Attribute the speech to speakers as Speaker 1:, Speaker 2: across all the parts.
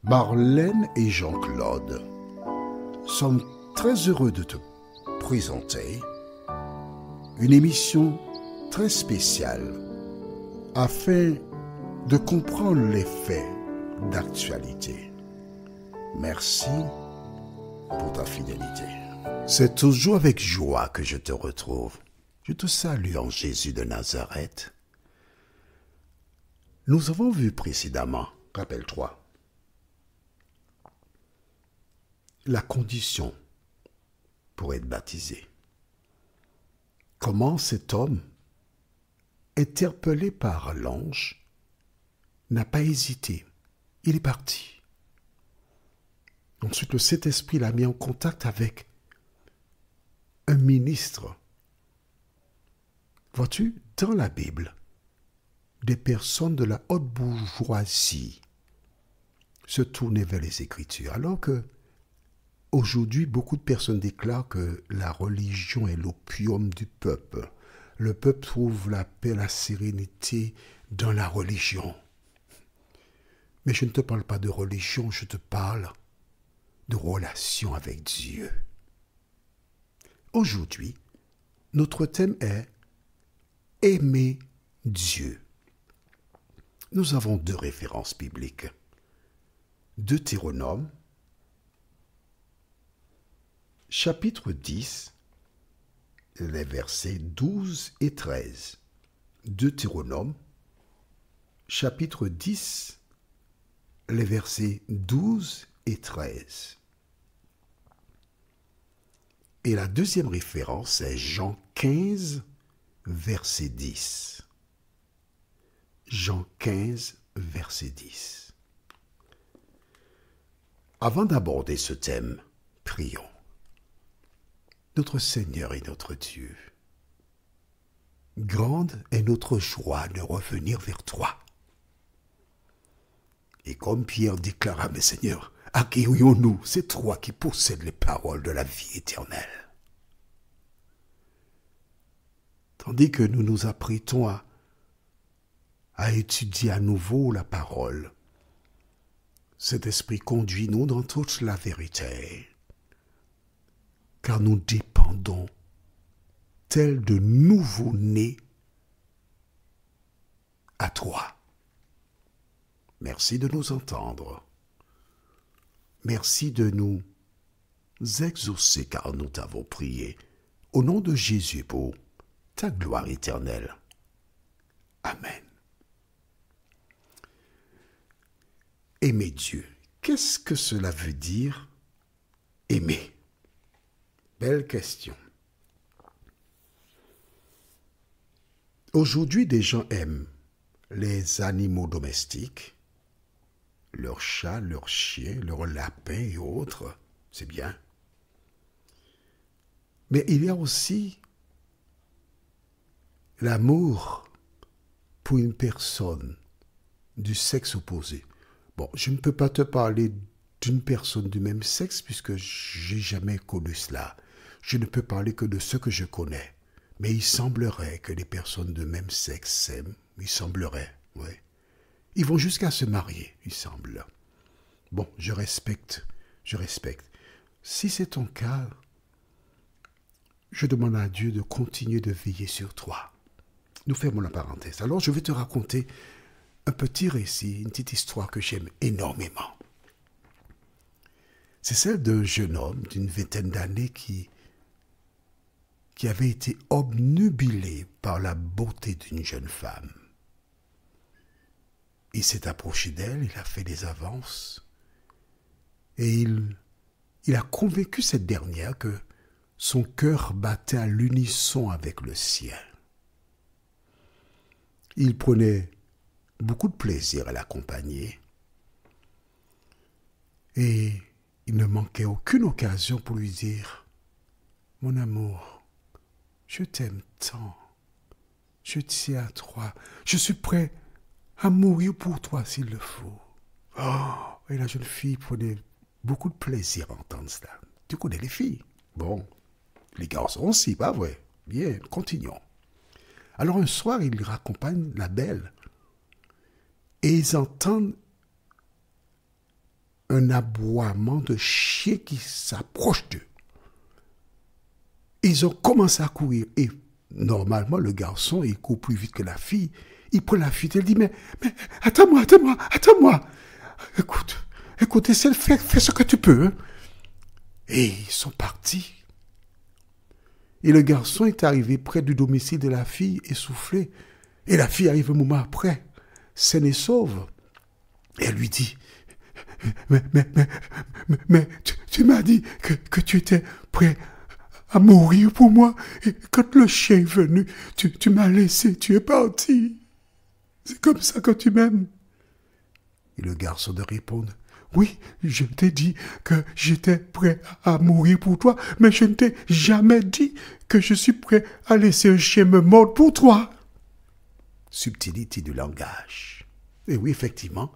Speaker 1: Marlène et Jean-Claude sommes très heureux de te présenter une émission très spéciale afin de comprendre les faits d'actualité. Merci pour ta fidélité. C'est toujours avec joie que je te retrouve. Je te salue en Jésus de Nazareth. Nous avons vu précédemment, rappelle-toi, la condition pour être baptisé. Comment cet homme, interpellé par l'ange, n'a pas hésité. Il est parti. Ensuite, le Saint-Esprit l'a mis en contact avec un ministre. Vois-tu, dans la Bible, des personnes de la haute bourgeoisie se tournaient vers les Écritures, alors que aujourd'hui, beaucoup de personnes déclarent que la religion est l'opium du peuple. Le peuple trouve la paix, la sérénité dans la religion. Mais je ne te parle pas de religion, je te parle de relation avec Dieu. Aujourd'hui, notre thème est aimer Dieu. Nous avons deux références bibliques. Deutéronome, chapitre 10, les versets 12 et 13. Deutéronome, chapitre 10, les versets 12 et 13. Et la deuxième référence est Jean 15, verset 10. Jean 15, verset 10. Avant d'aborder ce thème, prions. Notre Seigneur et notre Dieu, grande est notre joie de revenir vers toi. Et comme Pierre déclara, mais Seigneur, accueillons-nous, c'est toi qui possèdes les paroles de la vie éternelle. Tandis que nous nous apprêtons à étudier à nouveau la parole, cet esprit conduit-nous dans toute la vérité, car nous dépendons, tels de nouveau-nés, à toi. Merci de nous entendre. Merci de nous exaucer, car nous t'avons prié. Au nom de Jésus pour ta gloire éternelle. Amen. Aimer Dieu. Qu'est-ce que cela veut dire, aimer? Belle question. Aujourd'hui, des gens aiment les animaux domestiques, leurs chats, leurs chiens, leurs lapins et autres. C'est bien. Mais il y a aussi l'amour pour une personne du sexe opposé. Bon, je ne peux pas te parler d'une personne du même sexe puisque je n'ai jamais connu cela. Je ne peux parler que de ce que je connais. Mais il semblerait que les personnes de même sexe s'aiment. Il semblerait, oui. Ils vont jusqu'à se marier, il semble. Bon, je respecte. Si c'est ton cas, je demande à Dieu de continuer de veiller sur toi. Nous fermons la parenthèse. Alors, je vais te raconter un petit récit, une petite histoire que j'aime énormément. C'est celle d'un jeune homme d'une vingtaine d'années qui avait été obnubilé par la beauté d'une jeune femme. Il s'est approché d'elle, il a fait des avances, et il a convaincu cette dernière que son cœur battait à l'unisson avec le sien. Il prenait beaucoup de plaisir à l'accompagner, et il ne manquait aucune occasion pour lui dire « Mon amour, je t'aime tant, je tiens à toi, je suis prêt à mourir pour toi s'il le faut. » Oh, et la jeune fille prenait beaucoup de plaisir à entendre cela. Tu connais les filles? Bon, les garçons aussi, pas vrai? Bien, continuons. Alors un soir, il raccompagne la belle et ils entendent un aboiement de chien qui s'approche d'eux. Ils ont commencé à courir et normalement le garçon il court plus vite que la fille. Il prend la fuite, elle dit mais attends-moi. Écoute, essaie de fais ce que tu peux. Hein. Et ils sont partis. Et le garçon est arrivé près du domicile de la fille, essoufflé. Et la fille arrive un moment après, saine et sauve. Et elle lui dit, mais tu m'as dit que tu étais prêt à mourir pour moi. Et quand le chien est venu, tu m'as laissé, tu es parti. C'est comme ça que tu m'aimes. Et le garçon de répondre, oui, je t'ai dit que j'étais prêt à mourir pour toi, mais je ne t'ai jamais dit que je suis prêt à laisser un chien me mordre pour toi. Subtilité du langage. Et oui, effectivement,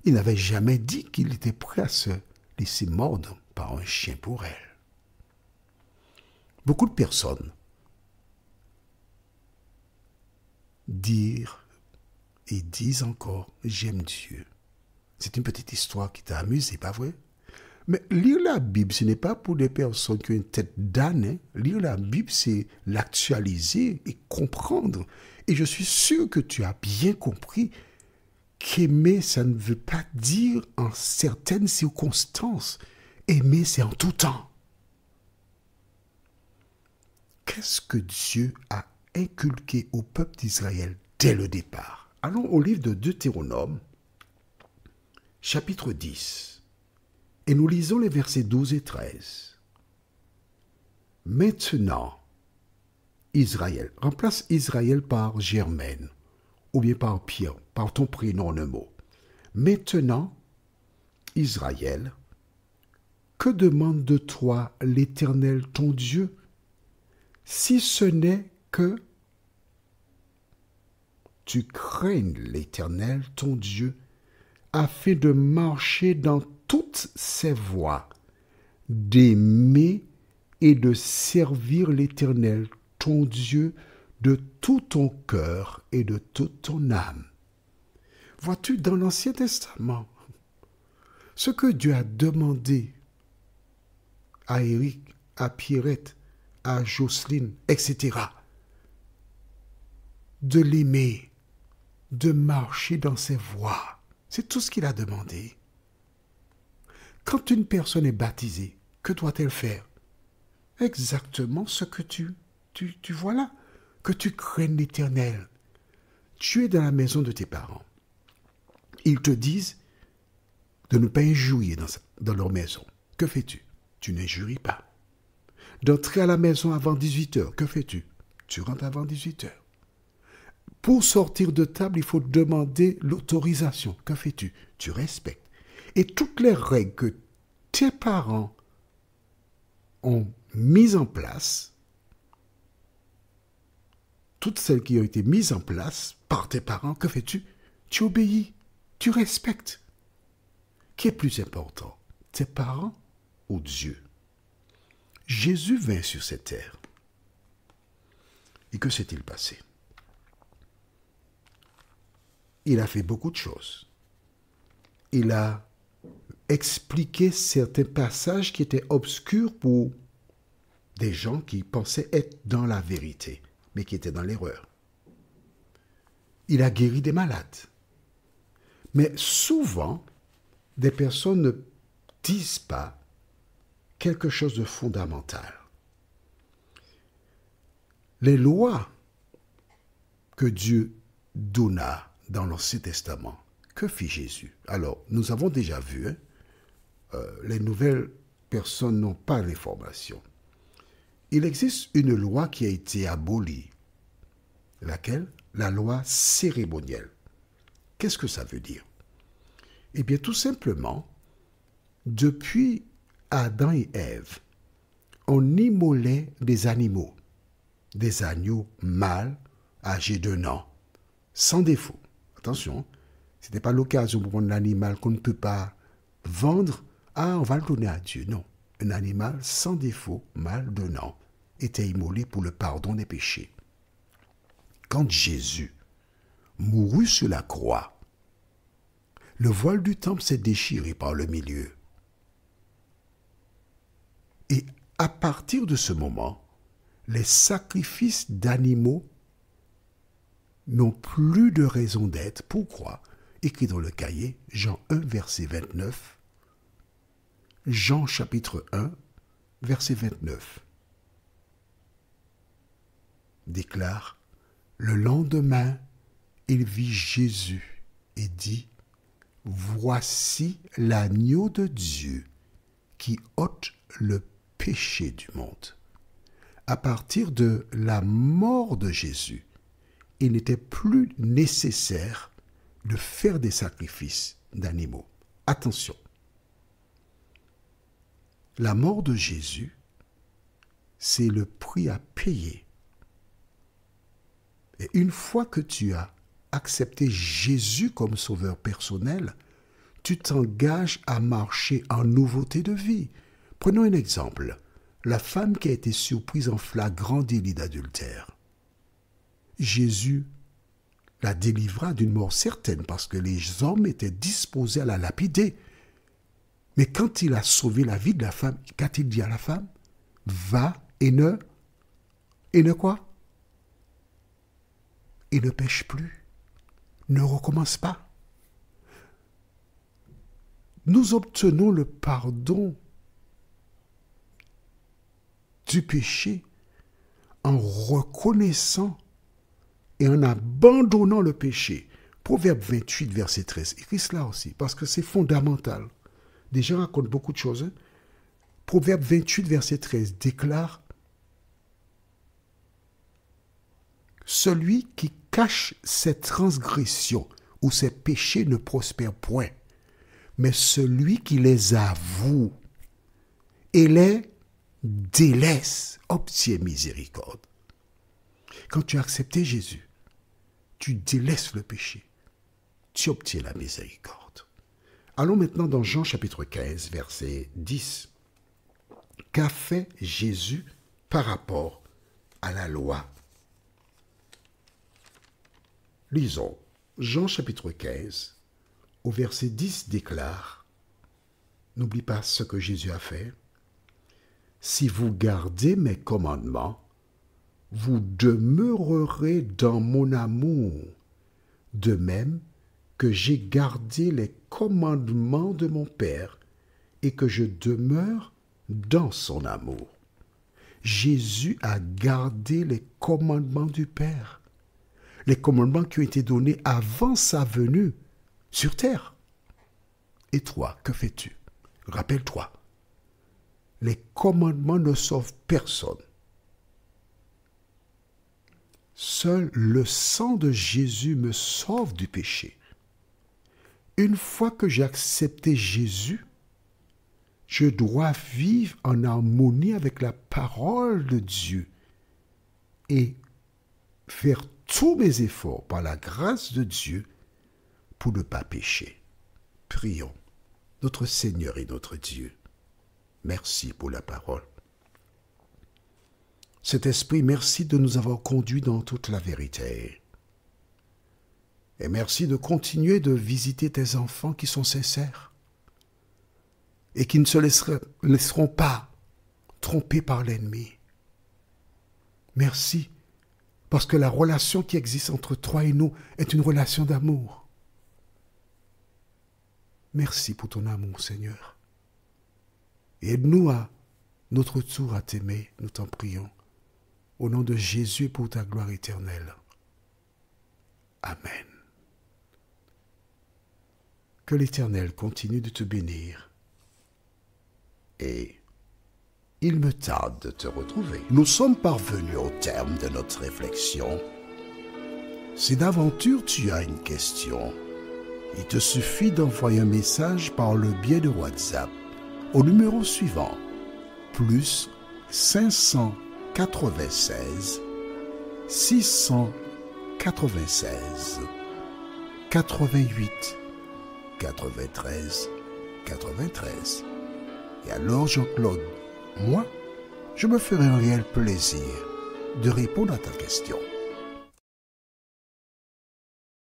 Speaker 1: il n'avait jamais dit qu'il était prêt à se laisser mordre par un chien pour elle. Beaucoup de personnes disent encore « j'aime Dieu ». C'est une petite histoire qui t'a amusé, pas vrai? Mais lire la Bible, ce n'est pas pour des personnes qui ont une tête d'âne. Hein. Lire la Bible, c'est l'actualiser et comprendre. Et je suis sûr que tu as bien compris qu'aimer, ça ne veut pas dire en certaines circonstances. Aimer, c'est en tout temps. Qu'est-ce que Dieu a inculqué au peuple d'Israël dès le départ? Allons au livre de Deutéronome, chapitre 10, et nous lisons les versets 12 et 13. Maintenant, Israël, remplace Israël par Germaine, ou bien par Pierre, par ton prénom en un mot. Maintenant, Israël, que demande de toi l'Éternel ton Dieu, si ce n'est que tu craignes l'Éternel ton Dieu, afin de marcher dans toutes ses voies, d'aimer et de servir l'Éternel, ton Dieu, de tout ton cœur et de toute ton âme. Vois-tu, dans l'Ancien Testament, ce que Dieu a demandé à Éric, à Pierrette, à Jocelyne, etc., de l'aimer, de marcher dans ses voies, c'est tout ce qu'il a demandé. Quand une personne est baptisée, que doit-elle faire? Exactement ce que tu vois là, que tu craignes l'Éternel. Tu es dans la maison de tes parents. Ils te disent de ne pas injurier dans leur maison. Que fais-tu? Tu n'injuries pas. D'entrer à la maison avant 18h, que fais-tu? Tu rentres avant 18h. Pour sortir de table, il faut demander l'autorisation. Que fais-tu? Tu respectes. Et toutes les règles que tes parents ont mises en place, toutes celles qui ont été mises en place par tes parents, que fais-tu? Tu obéis, tu respectes. Qui est plus important, tes parents ou Dieu? Jésus vint sur cette terre. Et que s'est-il passé? Il a fait beaucoup de choses. Il a expliqué certains passages qui étaient obscurs pour des gens qui pensaient être dans la vérité, mais qui étaient dans l'erreur. Il a guéri des malades. Mais souvent, des personnes ne disent pas quelque chose de fondamental. Les lois que Dieu donna dans l'Ancien Testament, que fit Jésus? Alors, nous avons déjà vu, les nouvelles personnes n'ont pas l'information. Il existe une loi qui a été abolie. Laquelle? La loi cérémonielle. Qu'est-ce que ça veut dire? Eh bien, tout simplement, depuis Adam et Ève, on immolait des animaux, des agneaux mâles âgés d'1 an, sans défaut. Attention, ce n'était pas l'occasion pour un animal qu'on ne peut pas vendre. Ah, on va le donner à Dieu. Non, un animal sans défaut, mâle d'1 an, était immolé pour le pardon des péchés. Quand Jésus mourut sur la croix, le voile du temple s'est déchiré par le milieu. Et à partir de ce moment, les sacrifices d'animaux n'ont plus de raison d'être. Pourquoi? Écrit dans le cahier, Jean 1, verset 29, Jean chapitre 1, verset 29, déclare, le lendemain, il vit Jésus et dit, voici l'agneau de Dieu qui ôte le péché du monde. À partir de la mort de Jésus, il n'était plus nécessaire de faire des sacrifices d'animaux. Attention, la mort de Jésus, c'est le prix à payer. Et une fois que tu as accepté Jésus comme sauveur personnel, tu t'engages à marcher en nouveauté de vie. Prenons un exemple. La femme qui a été surprise en flagrant délit d'adultère. Jésus la délivra d'une mort certaine parce que les hommes étaient disposés à la lapider. Mais quand il a sauvé la vie de la femme, qu'a-t-il dit à la femme? Va et ne quoi? Et ne pêche plus. Ne recommence pas. Nous obtenons le pardon du péché en reconnaissant et en abandonnant le péché. Proverbe 28, verset 13. Écris cela aussi, parce que c'est fondamental. Des gens racontent beaucoup de choses. Hein? Proverbe 28, verset 13 déclare « Celui qui cache ses transgressions ou ses péchés ne prospère point, mais celui qui les avoue et les délaisse obtient miséricorde. » Quand tu as accepté Jésus, tu délaisses le péché, tu obtiens la miséricorde. Allons maintenant dans Jean chapitre 15, verset 10. Qu'a fait Jésus par rapport à la loi? Lisons. Jean chapitre 15, au verset 10 déclare, n'oublie pas ce que Jésus a fait, « Si vous gardez mes commandements, vous demeurerez dans mon amour, de même que j'ai gardé les commandements de mon Père et que je demeure dans son amour. » Jésus a gardé les commandements du Père, les commandements qui ont été donnés avant sa venue sur terre. Et toi, que fais-tu? Rappelle-toi, les commandements ne sauvent personne. Seul le sang de Jésus me sauve du péché. Une fois que j'ai accepté Jésus, je dois vivre en harmonie avec la parole de Dieu et faire tous mes efforts par la grâce de Dieu pour ne pas pécher. Prions. Notre Seigneur et notre Dieu, merci pour la parole. Cet esprit, merci de nous avoir conduits dans toute la vérité. Et merci de continuer de visiter tes enfants qui sont sincères et qui ne se laisseront pas tromper par l'ennemi. Merci, parce que la relation qui existe entre toi et nous est une relation d'amour. Merci pour ton amour, Seigneur. Et aide-nous à notre tour à t'aimer, nous t'en prions. Au nom de Jésus et pour ta gloire éternelle. Amen. Que l'Éternel continue de te bénir. Et il me tarde de te retrouver. Nous sommes parvenus au terme de notre réflexion. Si d'aventure tu as une question, il te suffit d'envoyer un message par le biais de WhatsApp au numéro suivant, plus 596 696 88 93 93. Et alors Jean-Claude, moi, je me ferai un réel plaisir de répondre à ta question.